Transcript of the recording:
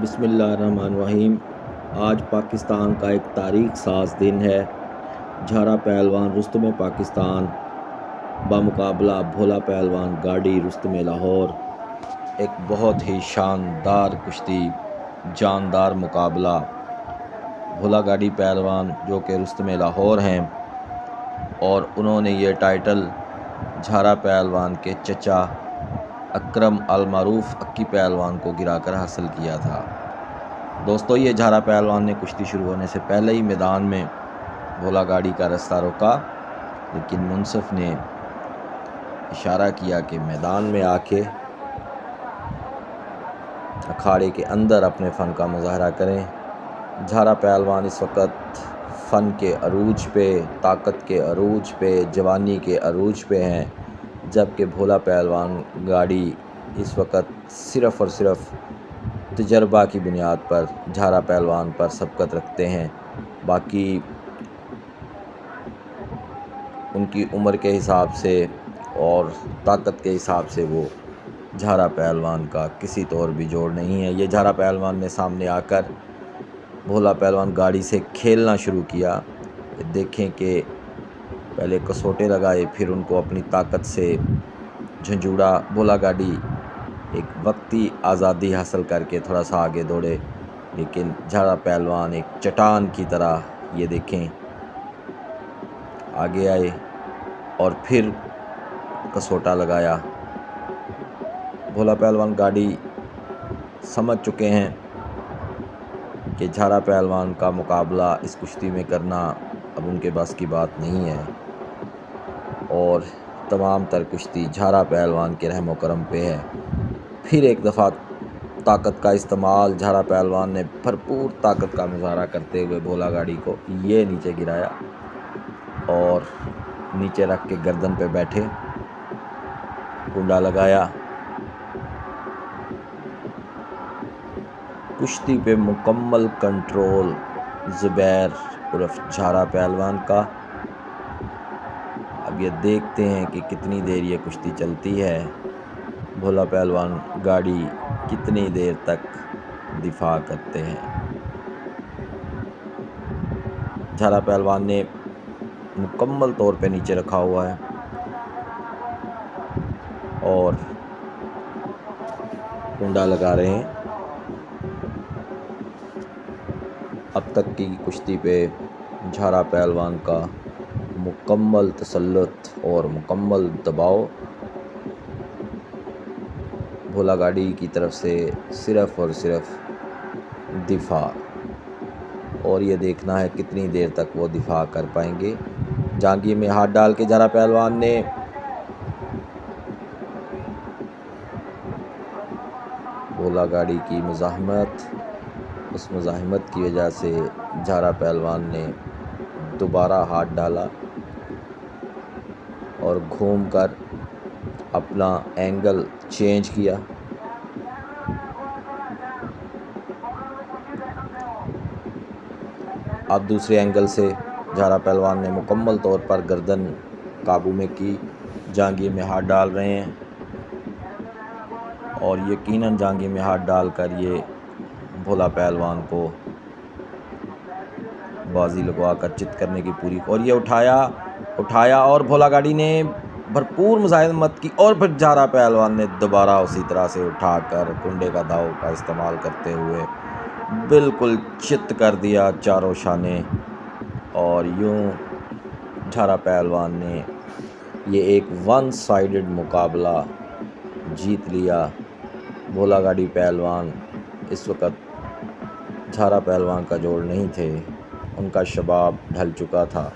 बिस्मिल्लाहिर्रहमानिर्रहीम। आज पाकिस्तान का एक तारीख साज दिन है। झारा पहलवान रुस्तम पाकिस्तान बामुकाबला भोला पहलवान गाड़ी रुस्तम लाहौर, एक बहुत ही शानदार कुश्ती, जानदार मुकाबला। भोला गाड़ी पहलवान जो कि रुस्तम लाहौर हैं और उन्होंने ये टाइटल झारा पहलवान के चचा अकरम अल मारूफ अक्की पहलवान को गिराकर हासिल किया था। दोस्तों, ये झारा पहलवान ने कुश्ती शुरू होने से पहले ही मैदान में भोला गाड़ी का रास्ता रोका, लेकिन मुनसिफ ने इशारा किया कि मैदान में आके अखाड़े के अंदर अपने फ़न का मुजाहरा करें। झारा पहलवान इस वक्त फ़न के अरूज पे, ताकत के अरूज पे, जवानी के अरूज पे हैं, जबकि भोला पहलवान गाड़ी इस वक्त सिर्फ़ और सिर्फ तजर्बा की बुनियाद पर झारा पहलवान पर सबकत रखते हैं। बाकी उनकी उम्र के हिसाब से और ताकत के हिसाब से वो झारा पहलवान का किसी तौर भी जोड़ नहीं है। ये झारा पहलवान ने सामने आकर भोला पहलवान गाड़ी से खेलना शुरू किया। देखें कि पहले कसोटे लगाए, फिर उनको अपनी ताकत से झंझूड़ा। भोला गाड़ी एक वक्ती आज़ादी हासिल करके थोड़ा सा आगे दौड़े, लेकिन झारा पहलवान एक चट्टान की तरह, ये देखें, आगे आए और फिर कसोटा लगाया। भोला पहलवान गाड़ी समझ चुके हैं कि झारा पहलवान का मुकाबला इस कुश्ती में करना अब उनके बस की बात नहीं है और तमाम तर कुश्ती झारा पहलवान के रहम व करम पे है। फिर एक दफ़ा ताकत का इस्तेमाल, झारा पहलवान ने भरपूर ताकत का मुजाहरा करते हुए भोला गाड़ी को ये नीचे गिराया और नीचे रख के गर्दन पे बैठे, कुंडा लगाया। कुश्ती पे मुकम्मल कंट्रोल ज़ुबैर उर्फ झारा पहलवान का। अब ये देखते हैं कि कितनी देर ये कुश्ती चलती है, भोला पहलवान गाड़ी कितनी देर तक दिफा करते हैं। झारा पहलवान ने मुकम्मल तौर पे नीचे रखा हुआ है और कुंडा लगा रहे हैं। अब तक की कुश्ती पे झारा पहलवान का मुकम्मल तसल्लुत और मुकम्मल दबाव, भोला गाड़ी की तरफ से सिर्फ़ और सिर्फ दिफा, और ये देखना है कितनी देर तक वो दिफा कर पाएंगे। जांघी में हाथ डाल के झारा पहलवान ने भोला गाड़ी की मुज़ाहमत, उस मुज़ाहमत की वजह से झारा पहलवान ने दोबारा हाथ डाला और घूमकर अपना एंगल चेंज किया। अब दूसरे एंगल से झारा पहलवान ने मुकम्मल तौर पर गर्दन काबू में की, जांघी में हाथ डाल रहे हैं और यकीनन जांघी में हाथ डालकर ये भोला पहलवान को बाजी लगवाकर चित करने की पूरी, और ये उठाया और भोला गाड़ी ने भरपूर मुज़ाहमत की और फिर झारा पहलवान ने दोबारा उसी तरह से उठाकर कुंडे का दाव का इस्तेमाल करते हुए बिल्कुल चित कर दिया चारों शाने, और यूं झारा पहलवान ने ये एक वन साइडेड मुकाबला जीत लिया। भोला गाड़ी पहलवान इस वक्त झारा पहलवान का जोड़ नहीं थे, उनका शबाब ढल चुका था।